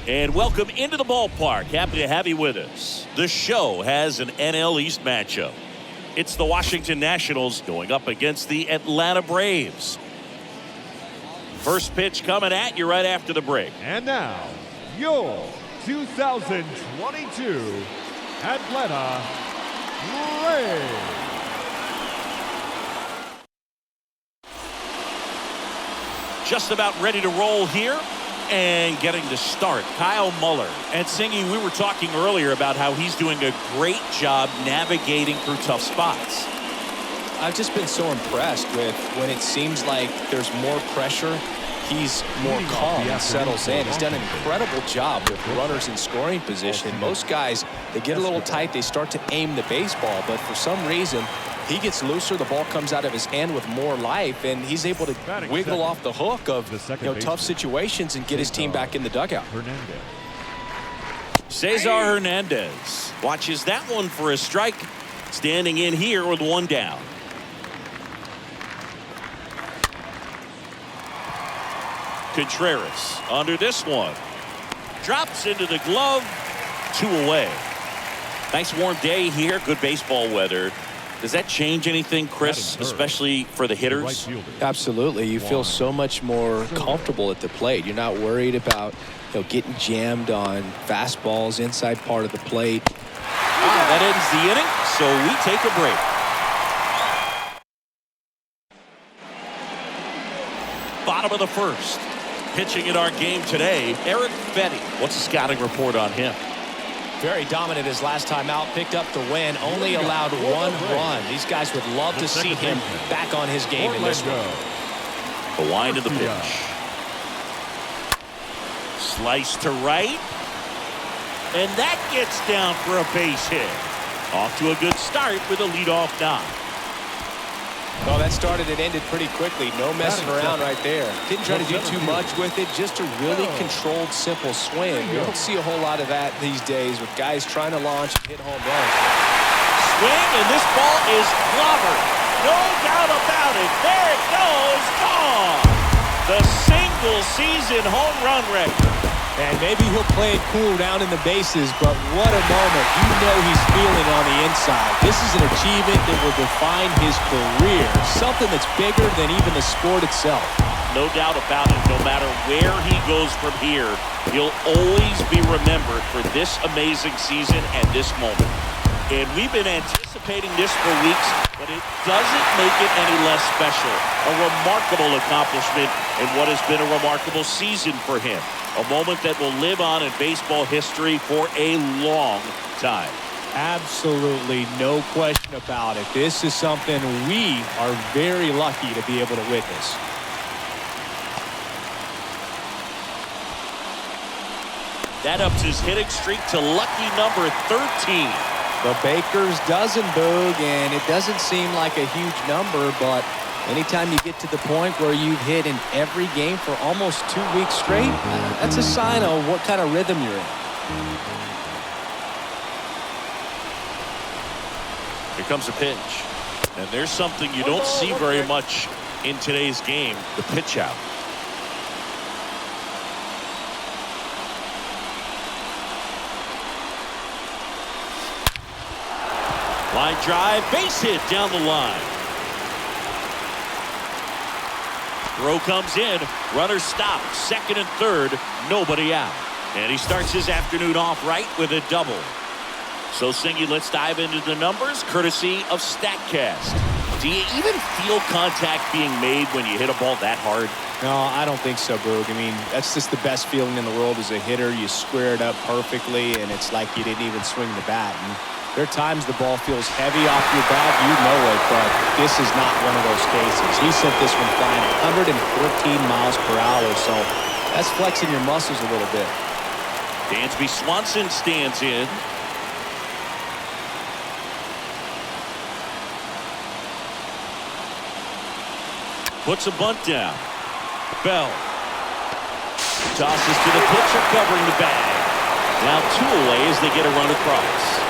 And welcome into the ballpark. Happy to have you with us. The show has an NL East matchup. It's the Washington Nationals going up against the Atlanta Braves. First pitch coming at you right after the break. And now, your 2022 Atlanta Braves. Just about ready to roll here. And getting to start, Kyle Muller. And Singy, we were talking earlier about how he's doing a great job navigating through tough spots. I've just been so impressed with when it seems like there's more pressure, he's more calm and settles in. He's done an incredible job with runners in scoring position. Most guys, they get a little tight, they start to aim the baseball, but for some reason, he gets looser, the ball comes out of his hand with more life, and he's able to wiggle off the hook of tough situations and get his team back in the dugout. Cesar Hernandez watches that one for a strike. Standing in here with one down. Contreras under this one. Drops into the glove. 2 away. Nice warm day here. Good baseball weather. Does that change anything, Chris, especially for the hitters? Absolutely. You feel so much more comfortable at the plate. You're not worried about getting jammed on fastballs inside part of the plate. That ends the inning, so we take a break. Bottom of the first. Pitching in our game today, Erick Fedde. What's the scouting report on him? Very dominant his last time out, picked up the win, only allowed 1 run. These guys would love to see him back on his game in this one. The wind of the pitch. Slice to right. And that gets down for a base hit. Off to a good start with a leadoff knock. Well, that started and ended pretty quickly. No messing around right there. Didn't try to do too much with it. Just a really controlled, simple swing. You don't see a whole lot of that these days with guys trying to launch and hit home runs. Swing, and this ball is clobbered. No doubt about it. There it goes. Gone. The single-season home run record. And maybe he'll play it cool down in the bases, but what a moment. You know he's feeling on the inside. This is an achievement that will define his career. Something that's bigger than even the sport itself. No doubt about it. No matter where he goes from here, he'll always be remembered for this amazing season and this moment. And we've been anticipating this for weeks, but it doesn't make it any less special. A remarkable accomplishment in what has been a remarkable season for him. A moment that will live on in baseball history for a long time. Absolutely no question about it. This is something we are very lucky to be able to witness. That ups his hitting streak to lucky number 13. The Baker's dozen, Boog, and it doesn't seem like a huge number, but anytime you get to the point where you've hit in every game for almost 2 weeks straight, that's a sign of what kind of rhythm you're in. Here comes a pitch. And there's something you don't see very much in today's game, the pitch out. Line drive, base hit down the line. Throw comes in, runner stopped, second and third, nobody out. And he starts his afternoon off right with a double. So, Singy, let's dive into the numbers, courtesy of StatCast. Do you even feel contact being made when you hit a ball that hard? No, I don't think so, Boog. I mean, that's just the best feeling in the world as a hitter. You square it up perfectly, and it's like you didn't even swing the bat. And there are times the ball feels heavy off your bat. You know it, but this is not one of those cases. He sent this one flying 114 miles per hour, so that's flexing your muscles a little bit. Dansby Swanson stands in. Puts a bunt down. Bell tosses to the pitcher, covering the bag. Now 2 away as they get a run across.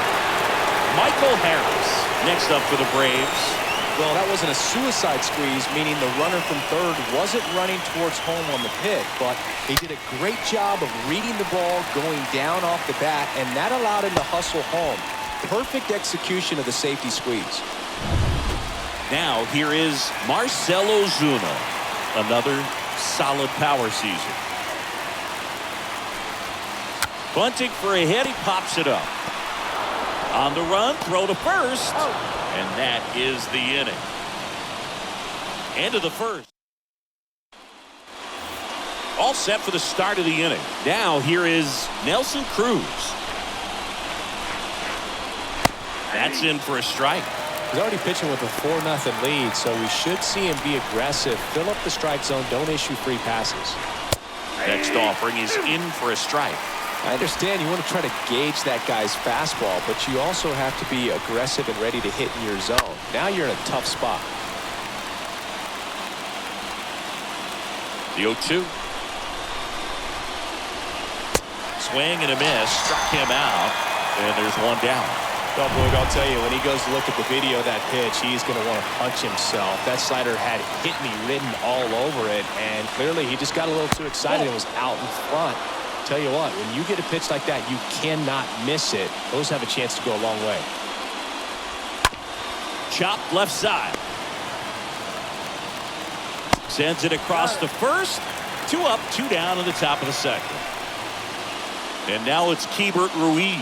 Michael Harris next up for the Braves. Well, that wasn't a suicide squeeze, meaning the runner from third wasn't running towards home on the pick, but he did a great job of reading the ball, going down off the bat, and that allowed him to hustle home. Perfect execution of the safety squeeze. Now here is Marcell Ozuna. Another solid power season. Bunting for a hit, he pops it up. On the run, throw to first. And that is the inning. End of the first. All set for the start of the inning. Now here is Nelson Cruz. That's in for a strike. He's already pitching with a 4-0 lead, so we should see him be aggressive. Fill up the strike zone. Don't issue free passes. Next offering is in for a strike. I understand you want to try to gauge that guy's fastball, but you also have to be aggressive and ready to hit in your zone. Now you're in a tough spot. The 0-2. Swing and a miss. Struck him out. And there's one down. Well, Boog, I'll tell you, when he goes to look at the video of that pitch, he's going to want to punch himself. That slider had hit me written all over it, and clearly he just got a little too excited and was out in front. Tell you what, when you get a pitch like that, you cannot miss it. Those have a chance to go a long way. Chopped left side. Sends it across the first. 2 up, 2 down in the top of the second. And now it's Keibert Ruiz.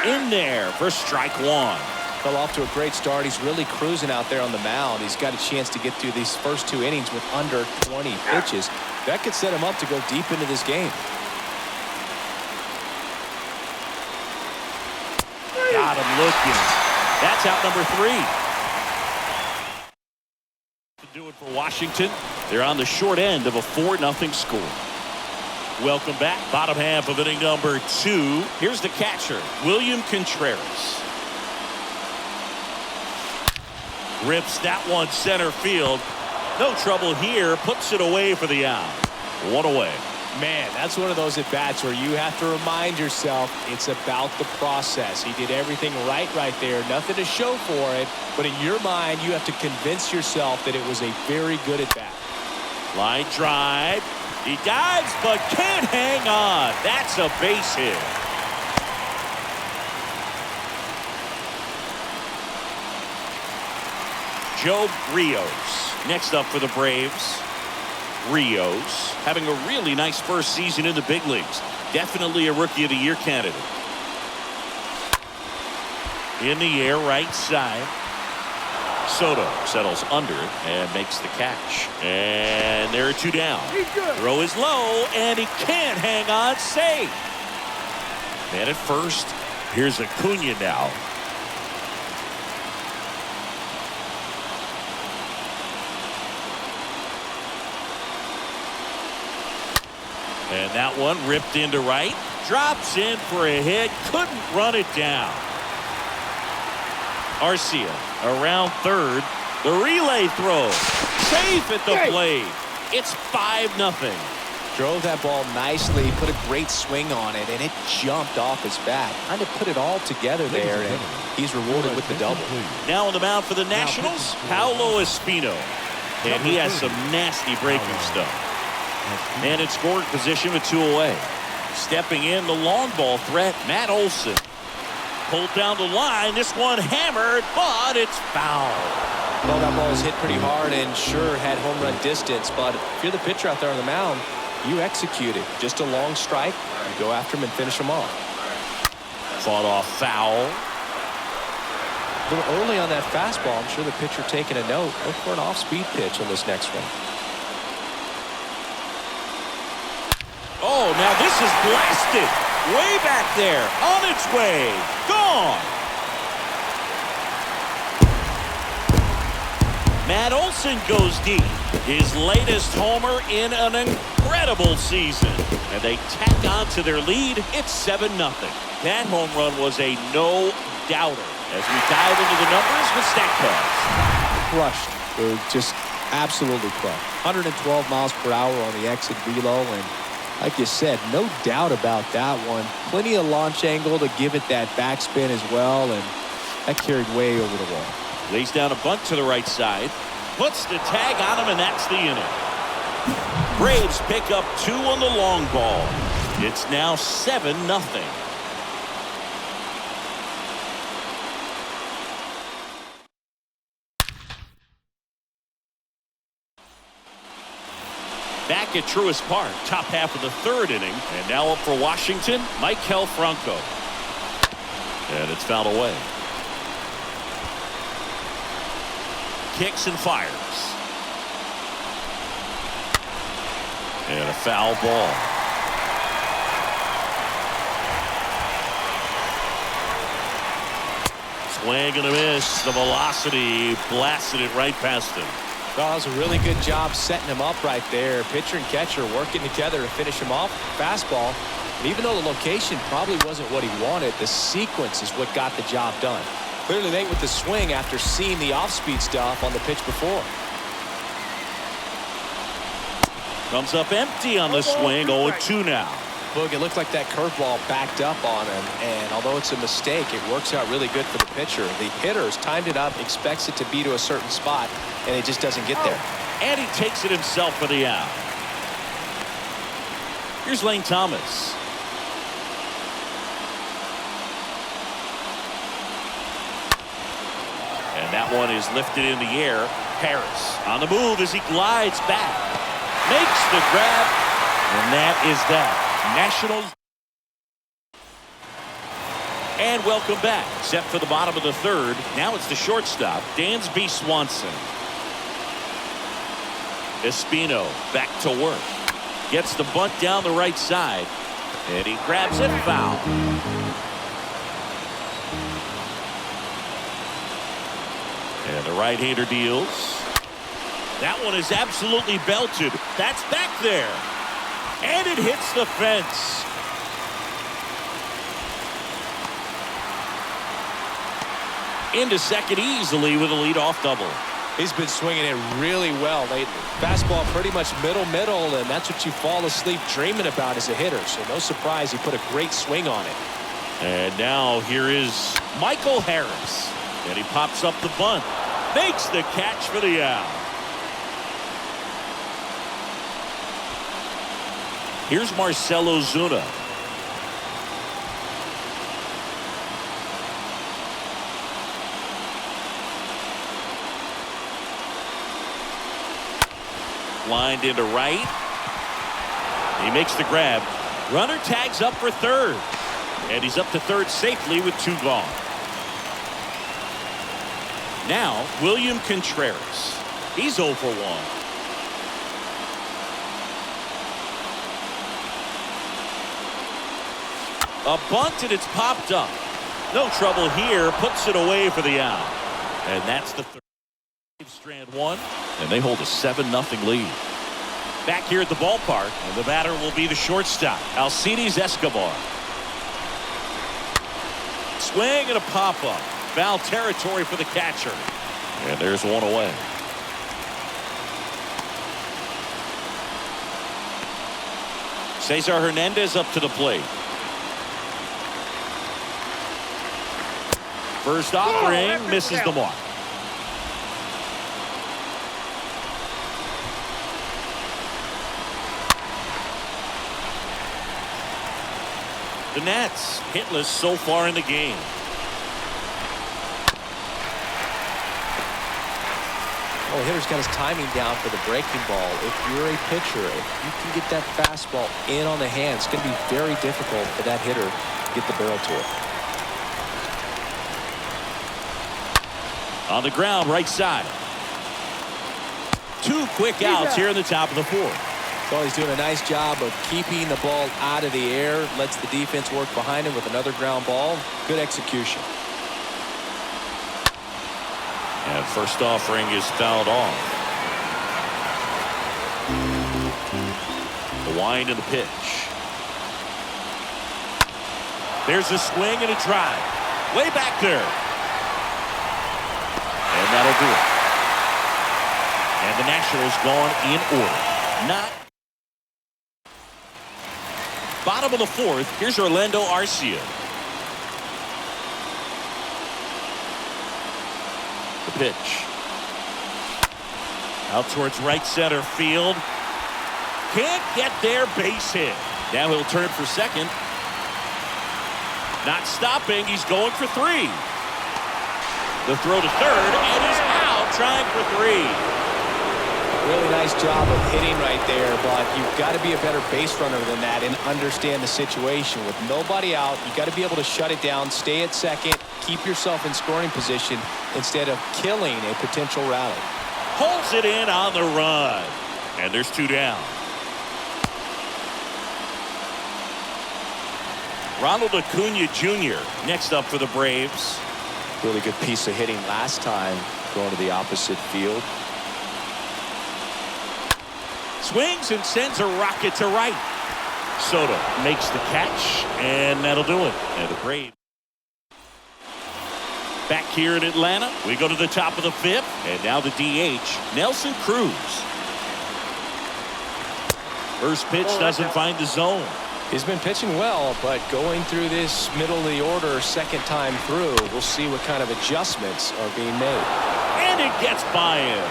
In there for strike 1. Fell off to a great start. He's really cruising out there on the mound. He's got a chance to get through these first 2 innings with under 20 pitches. That could set him up to go deep into this game. Got him looking. That's out number 3. To do it for Washington. They're on the short end of a 4-0 score. Welcome back. Bottom half of inning number 2. Here's the catcher, William Contreras. Rips that one center field. No trouble here. Puts it away for the out. 1 away. Man, that's one of those at-bats where you have to remind yourself it's about the process. He did everything right there. Nothing to show for it. But in your mind, you have to convince yourself that it was a very good at-bat. Line drive. He dives, but can't hang on. That's a base hit. Joe Rios next up for the Braves. Rios having a really nice first season in the big leagues. Definitely a Rookie of the Year candidate. In the air, right side. Soto settles under it and makes the catch. And there are 2 down. Throw is low, and he can't hang on. Safe. Man at first. Here's Acuna now. And that one ripped into right. Drops in for a hit. Couldn't run it down. Arcia around third. The relay throw. Safe at the plate. It's 5-0. Drove that ball nicely, put a great swing on it, and it jumped off his bat. Trying to put it all together there, and he's rewarded with the double. Now on the mound for the Nationals, Paolo Espino. And he has some nasty breaking stuff. And in scoring position with 2 away. Stepping in, the long ball threat, Matt Olson. Pulled down the line. This one hammered, but it's foul. Well, that ball was hit pretty hard and sure had home run distance, but if you're the pitcher out there on the mound, you execute it. Just a long strike. You go after him and finish him off. Fought off foul. A little early on that fastball. I'm sure the pitcher taking a note. Look for an off-speed pitch on this next one. Oh, now this is blasted. Way back there. On its way. Gone. Matt Olson goes deep. His latest homer in an incredible season. And they tack on to their lead. It's 7-0. That home run was a no-doubter. As we dive into the numbers with StatCast. Crushed. Just absolutely crushed. 112 miles per hour on the exit velo, and like you said, no doubt about that one. Plenty of launch angle to give it that backspin as well, and that carried way over the wall. Lays down a bunt to the right side. Puts the tag on him, and that's the inning. Braves pick up 2 on the long ball. It's now 7-0. Back at Truist Park, top half of the 3rd inning. And now up for Washington, Maikel Franco. And it's fouled away. Kicks and fires. And a foul ball. Swing and a miss. The velocity blasted it right past him. Oh, that was a really good job setting him up right there. Pitcher and catcher working together to finish him off. Fastball. And even though the location probably wasn't what he wanted, the sequence is what got the job done. Clearly late with the swing after seeing the off-speed stuff on the pitch before. Comes up empty on the swing. 0-2 now. Boog, it looked like that curveball backed up on him, and although it's a mistake, it works out really good for the pitcher. The hitter's timed it up, expects it to be to a certain spot, and it just doesn't get there. And he takes it himself for the out. Here's Lane Thomas. And that one is lifted in the air. Harris on the move as he glides back. Makes the grab, and that is that. Nationals. And welcome back. Set for the bottom of the 3rd. Now it's the shortstop, Dansby Swanson. Espino back to work. Gets the bunt down the right side. And he grabs it foul. And the right-hander deals. That one is absolutely belted. That's back there. And it hits the fence. Into second easily with a leadoff double. He's been swinging it really well lately. Fastball pretty much middle, and that's what you fall asleep dreaming about as a hitter. So no surprise he put a great swing on it. And now here is Michael Harris. And he pops up the bunt. Makes the catch for the out. Here's Marcell Ozuna. Lined into right. He makes the grab. Runner tags up for 3rd. And he's up to 3rd safely with 2 gone. Now, William Contreras. He's 0 for 1. A bunt, and it's popped up. No trouble here. Puts it away for the out. And that's the 3rd. Strand 1. And they hold a 7-0 lead. Back here at the ballpark, and the batter will be the shortstop, Alcides Escobar. Swing and a pop-up. Foul territory for the catcher. And there's one away. Cesar Hernandez up to the plate. First offering misses the mark. The Nats hitless so far in the game. Well, the hitter's got his timing down for the breaking ball. If you're a pitcher, if you can get that fastball in on the hand, it's going to be very difficult for that hitter to get the barrel to it. On the ground, right side. 2 quick outs here in the top of the 4th. Well, he's doing a nice job of keeping the ball out of the air. Lets the defense work behind him with another ground ball. Good execution. And first offering is fouled off. The wind and the pitch. There's a swing and a drive. Way back there. And that'll do it. And the Nationals gone in order. Not. Bottom of the 4th, here's Orlando Arcia. The pitch. Out towards right center field. Can't get there, base hit. Now he'll turn for second. Not stopping, he's going for 3. The throw to third, and he's out trying for 3. Really nice job of hitting right there, but you've got to be a better base runner than that and understand the situation. With nobody out, you've got to be able to shut it down, stay at second, keep yourself in scoring position instead of killing a potential rally. Pulls it in on the run. And there's 2 down. Ronald Acuna Jr. next up for the Braves. Really good piece of hitting last time, going to the opposite field. Swings and sends a rocket to right. Soto makes the catch, and that'll do it. And the Braves. Back here in Atlanta, we go to the top of the 5th, and now the DH, Nelson Cruz. First pitch doesn't find the zone. He's been pitching well, but going through this middle of the order second time through, we'll see what kind of adjustments are being made. And it gets by him.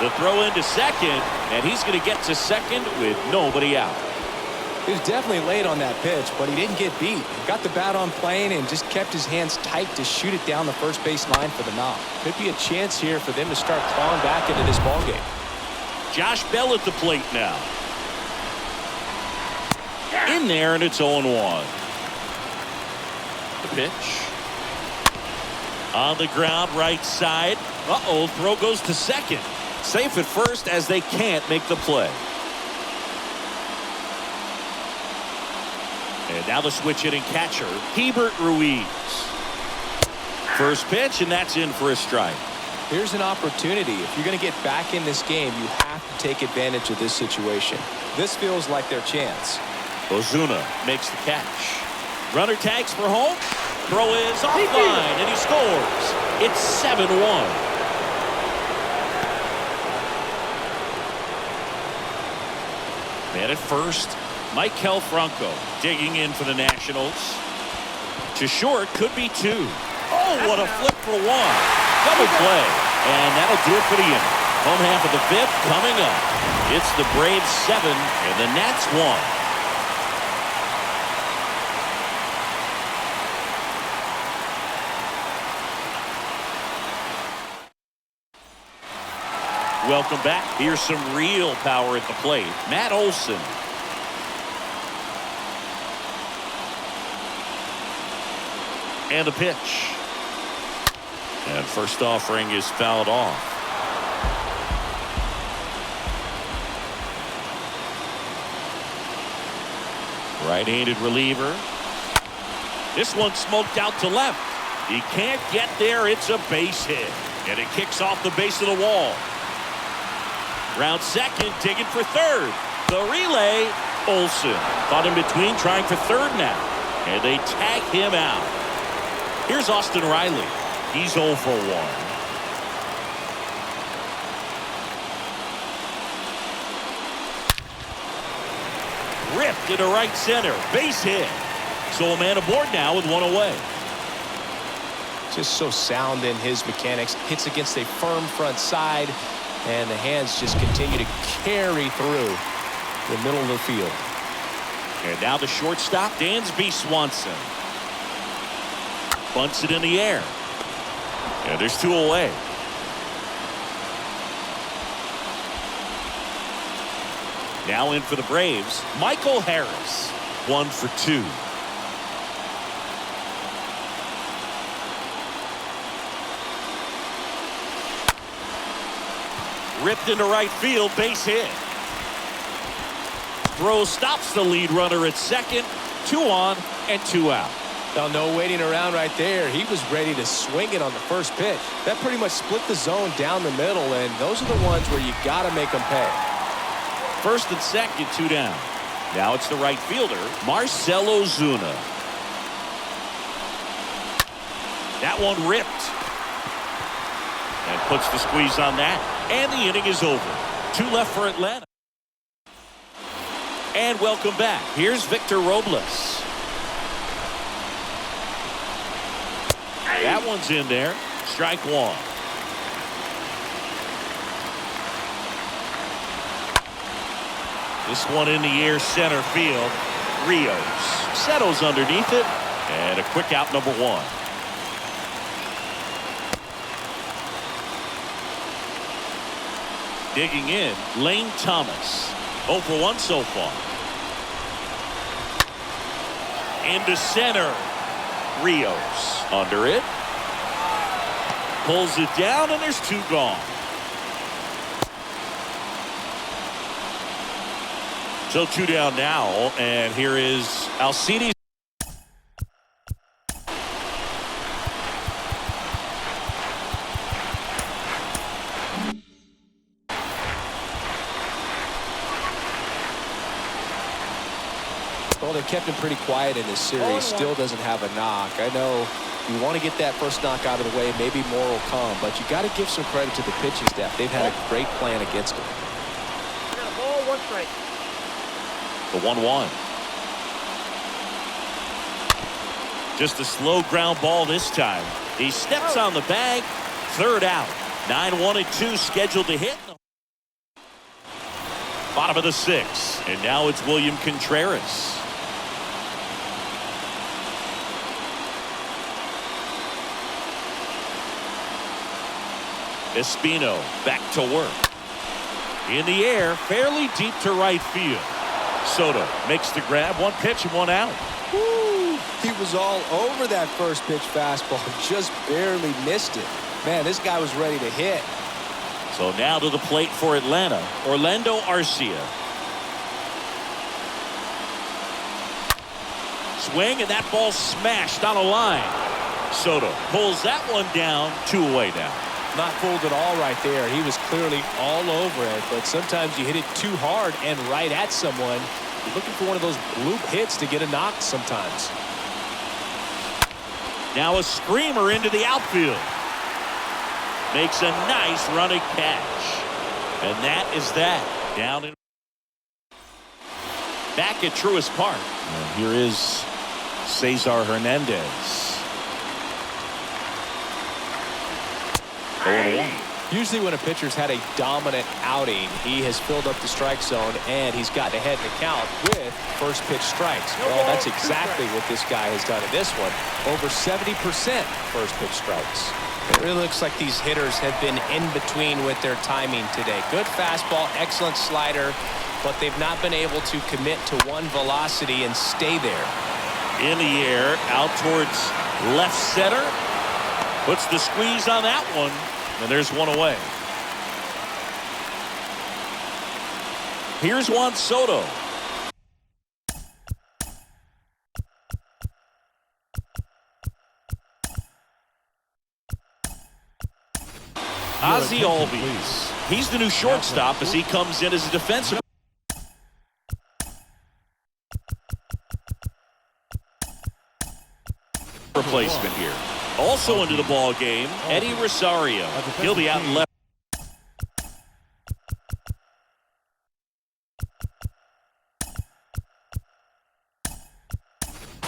The throw into second, and he's going to get to second with nobody out. He was definitely late on that pitch, but he didn't get beat. He got the bat on plane and just kept his hands tight to shoot it down the first base line for the knock. Could be a chance here for them to start clawing back into this ballgame. Josh Bell at the plate now. In there, and it's 0-1. The pitch. On the ground, right side. Uh-oh, throw goes to second. Safe at first as they can't make the play. And now the switch hitting catcher, Hebert Ruiz. First pitch, and that's in for a strike. Here's an opportunity. If you're going to get back in this game, you have to take advantage of this situation. This feels like their chance. Ozuna makes the catch. Runner tags for home. Throw is offline, and he scores. It's 7-1. Man at first, Maikel Franco digging in for the Nationals. To short, could be 2. Oh, what a flip for 1. Double play, and that'll do it for the inning. Home half of the 5th coming up. It's the Braves 7 and the Nats 1. Welcome back. Here's some real power at the plate. Matt Olson. And the pitch. And first offering is fouled off. Right-handed reliever. This one smoked out to left. He can't get there. It's a base hit. And it kicks off the base of the wall. Round second, digging for third. The relay, Olsen. Caught in between, trying for third now. And they tag him out. Here's Austin Riley. He's 0 for 1. Ripped into right center. Base hit. So a man aboard now with one away. Just so sound in his mechanics. Hits against a firm front side. And the hands just continue to carry through the middle of the field. And now the shortstop, Dansby Swanson. Bunts it in the air. And there's 2 away. Now in for the Braves, Michael Harris. 1 for 2. Ripped into right field, base hit. Throw stops the lead runner at second. 2 on and 2 out. Now, no waiting around right there. He was ready to swing it on the first pitch. That pretty much split the zone down the middle, and those are the ones where you got to make them pay. First and second, 2 down. Now it's the right fielder, Marcell Ozuna. That one ripped. And puts the squeeze on that. And the inning is over. 2 left for Atlanta. And welcome back. Here's Victor Robles. That one's in there. Strike 1. This one in the air, center field. Rios settles underneath it. And a quick out, number 1. Digging in, Lane Thomas. 0 for 1 so far. Into center. Rios under it. Pulls it down, and there's 2 gone. So 2 down now, and here is Alcides. Well, they've kept him pretty quiet in this series. Still doesn't have a knock. I know you want to get that first knock out of the way. Maybe more will come, but you got to give some credit to the pitching staff. They've had a great plan against him. Ball, 1 strike. The 1-1. Just a slow ground ball this time. He steps on the bag. Third out. 9-1 and 2 scheduled to hit. Bottom of the 6th. And now it's William Contreras. Espino back to work. In the air, fairly deep to right field. Soto makes the grab. 1 pitch and 1 out. Woo! He was all over that first pitch fastball. Just barely missed it. Man, this guy was ready to hit. So now to the plate for Atlanta, Orlando Arcia. Swing, and that ball smashed on a line. Soto pulls that one down. 2 away now. Not fooled at all right there. He was clearly all over it, but sometimes you hit it too hard and right at someone. You're looking for one of those bloop hits to get a knock sometimes. Now a screamer into the outfield. Makes a nice running catch. And that is that. Down in back at Truist Park. And here is Cesar Hernandez. 0-1. Usually when a pitcher's had a dominant outing, he has filled up the strike zone and he's gotten ahead in the count with first pitch strikes. Well, that's exactly what this guy has done in this one. Over 70% first pitch strikes. It really looks like these hitters have been in between with their timing today. Good fastball, excellent slider, but they've not been able to commit to one velocity and stay there. In the air, out towards left center. Puts the squeeze on that one, and there's 1 away. Here's Juan Soto. Ozzie Albies. He's the new shortstop as he comes in as a defensive replacement here. Also into the ball game, Eddie Rosario. He'll be out in left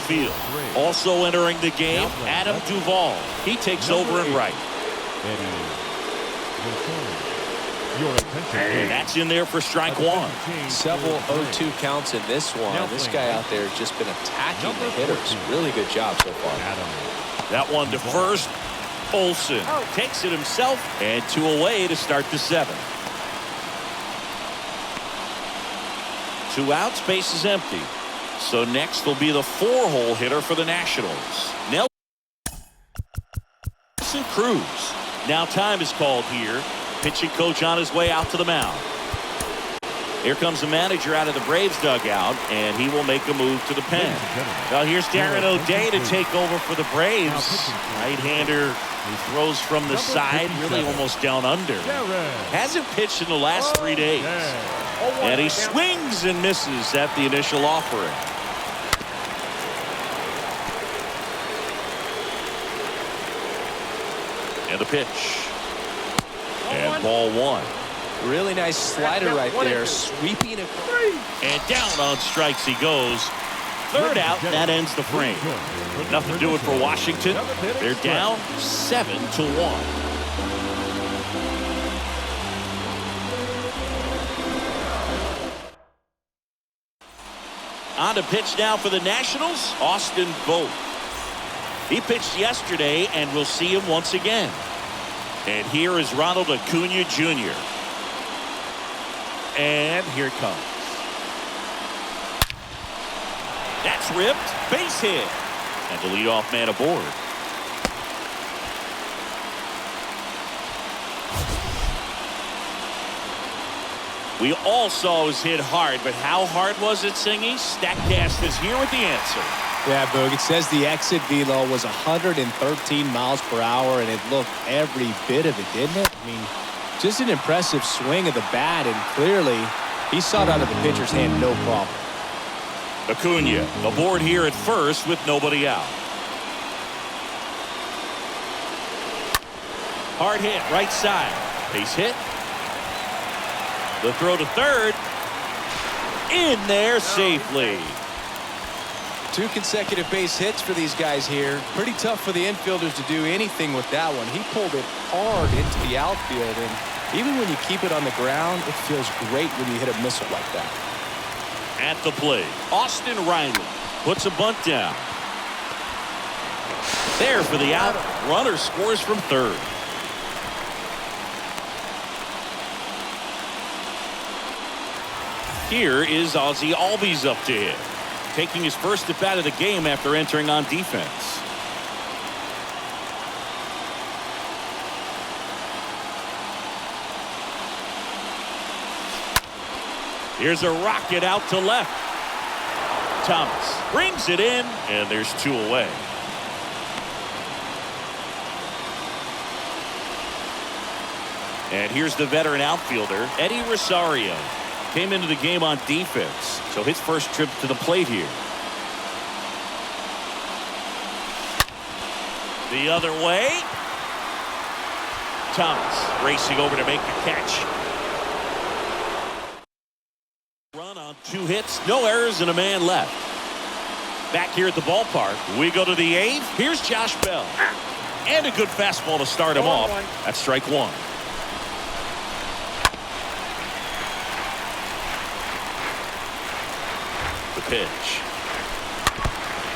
field. Also entering the game, Adam Duvall. He takes over in right. And that's in there for strike one. Several 0-2 counts in this one. This guy out there has just been attacking the hitters. Really good job so far. That one to first. Olsen takes it himself, and 2 away to start the 7th. 2 outs, base is empty. So next will be the 4-hole hitter for the Nationals, Nelson Cruz. Now time is called here. Pitching coach on his way out to the mound. Here comes the manager out of the Braves dugout, and he will make a move to the pen. Well, here's Darren O'Day to take over for the Braves. Right-hander who throws from the side, really almost down under. Hasn't pitched in the last 3 days. And he swings and misses at the initial offering. And the pitch. And ball 1. Really nice slider right there. Sweeping it. And down on strikes he goes. 3rd out, and that ends the frame. Nothing doing for Washington. They're down 7-1. On to pitch now for the Nationals, Austin Vogt. He pitched yesterday, and we'll see him once again. And here is Ronald Acuna Jr. And here it comes. That's ripped. Base hit. And the leadoff man aboard. We all saw it was hit hard, but how hard was it, Singy? Statcast is here with the answer. Yeah, Boog, it says the exit velo was 113 miles per hour, and it looked every bit of it, didn't it? I mean, just an impressive swing of the bat, and clearly he saw it out of the pitcher's hand no problem. Acuna aboard here at first with nobody out. Hard hit, right side. Base hit. The throw to third. In there safely. 2 consecutive base hits for these guys here. Pretty tough for the infielders to do anything with that one. He pulled it hard into the outfield, and even when you keep it on the ground, it feels great when you hit a missile like that. At the plate, Austin Riley puts a bunt down. There for the out. Runner scores from third. Here is Ozzie Albies up to hit, taking his first at bat of the game after entering on defense. Here's a rocket out to left. Thomas brings it in, and there's 2 away. And here's the veteran outfielder, Eddie Rosario. Came into the game on defense, so his first trip to the plate here. The other way. Thomas racing over to make the catch. Run on 2 hits, no errors, and a man left. Back here at the ballpark, we go to the 8th. Here's Josh Bell. And a good fastball to start him off. That's strike 1. The pitch.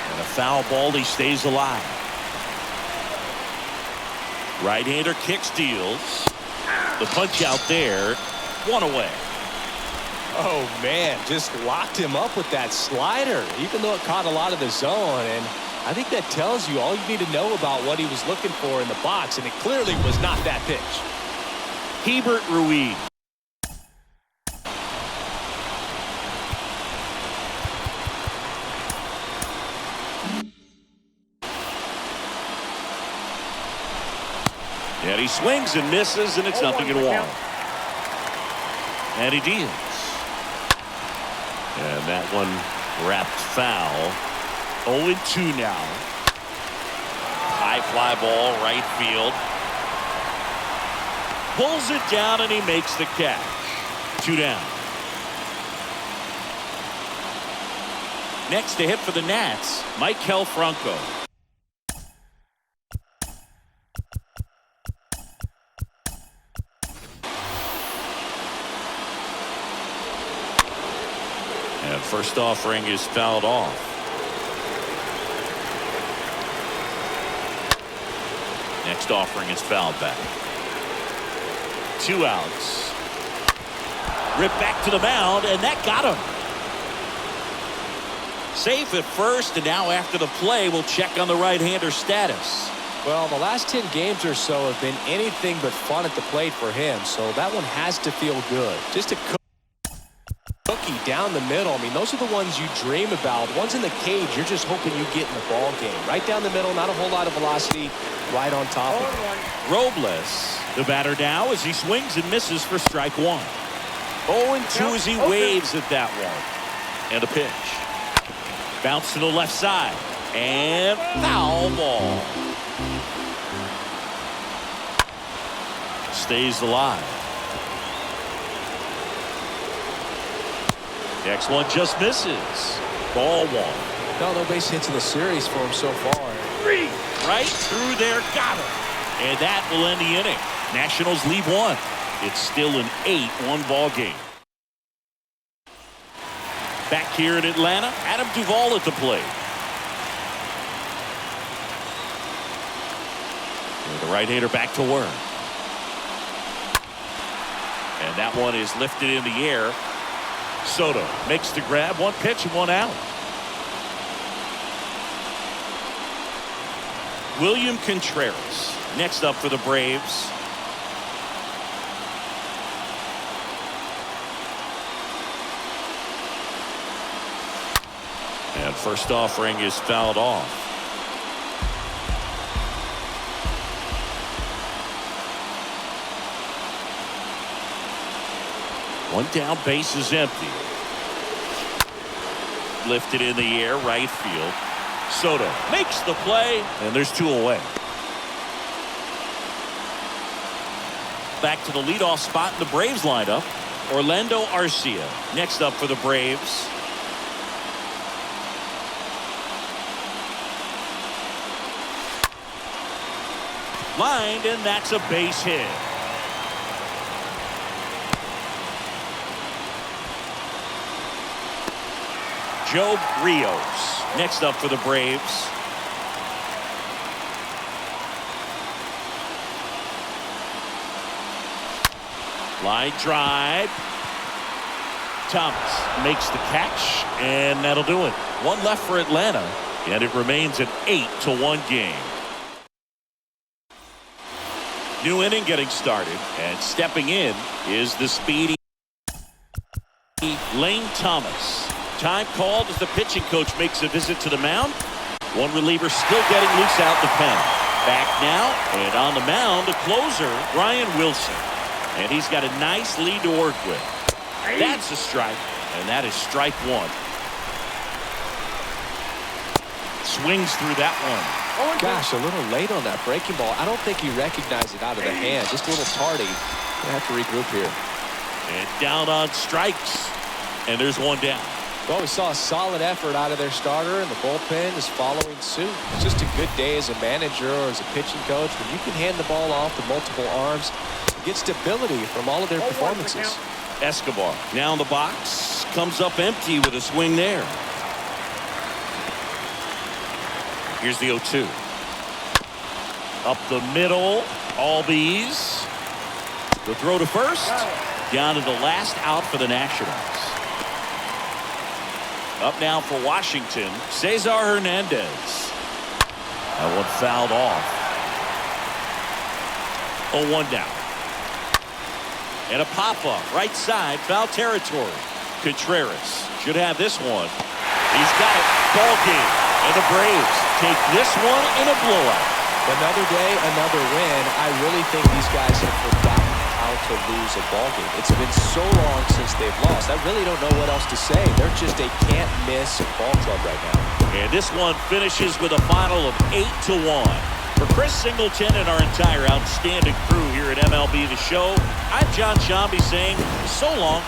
And a foul ball, he stays alive. Right-hander kick steals. The punch out there. 1 away. Oh, man, just locked him up with that slider, even though it caught a lot of the zone. And I think that tells you all you need to know about what he was looking for in the box, and it clearly was not that pitch. Hebert Ruiz. And he swings and misses, and it's 0-1. And he deals. And that one wrapped foul. 0-2 now. High fly ball, right field. Pulls it down, and he makes the catch. 2 down. Next to hit for the Nats, Maikel Franco. And first offering is fouled off. Next offering is fouled back. 2 outs. Ripped back to the mound, and that got him. Safe at first, and now after the play, we'll check on the right-hander status. Well, the last 10 games or so have been anything but fun at the plate for him, so that one has to feel good. Just a cookie down the middle. I mean, those are the ones you dream about. Ones in the cage, you're just hoping you get in the ball game. Right down the middle, not a whole lot of velocity, right on top of it. Robles, the batter now, as he swings and misses for strike 1. 0-2 as he waves at that one. And a pitch. Bounce to the left side. And foul ball. Stays alive. Next one just misses. Ball 1. No base hits in the series for him so far. Right through there, got him. And that will end the inning. Nationals lead 1. It's still an 8-1 ball game. Back here in Atlanta, Adam Duvall at the plate. And the right-hander back to work. And that one is lifted in the air. Soto makes the grab. 1 pitch and 1 out. William Contreras next up for the Braves. And first offering is fouled off. One down, base is empty. Lifted in the air, right field. Soto makes the play, and there's 2 away. Back to the leadoff spot in the Braves lineup. Orlando Arcia next up for the Braves. Lined, and that's a base hit. Joe Rios next up for the Braves. Line drive. Thomas makes the catch, and that'll do it. 1 left for Atlanta, and it remains an 8-1 game. New inning getting started, and stepping in is the speedy Lane Thomas. Time called as the pitching coach makes a visit to the mound. One reliever still getting loose out the pen. Back now, and on the mound, the closer, Brian Wilson. And he's got a nice lead to work with. That's a strike, and that is strike 1. Swings through that one. Gosh, a little late on that breaking ball. I don't think he recognized it out of the hand. Just a little tardy. Gonna have to regroup here. And down on strikes. And there's 1 down. Well, we saw a solid effort out of their starter, and the bullpen is following suit. It's just a good day as a manager or as a pitching coach when you can hand the ball off to multiple arms, get stability from all of their performances. Escobar now in the box, comes up empty with a swing there. Here's the 0-2. Up the middle, Albies. The throw to first. Down to the last out for the Nationals. Up now for Washington, Cesar Hernandez. That one fouled off. 0-1 down. And a pop-up, right side, foul territory. Contreras should have this one. He's got it. Ball game. And the Braves take this one in a blowout. Another day, another win. I really think these guys have forgotten how to lose a ball game. It's been so long since they've lost. I really don't know what else to say. They're just a can't-miss ball club right now. And this one finishes with a final of 8-1. For Chris Singleton and our entire outstanding crew here at MLB The Show, I'm John Shambi saying so long.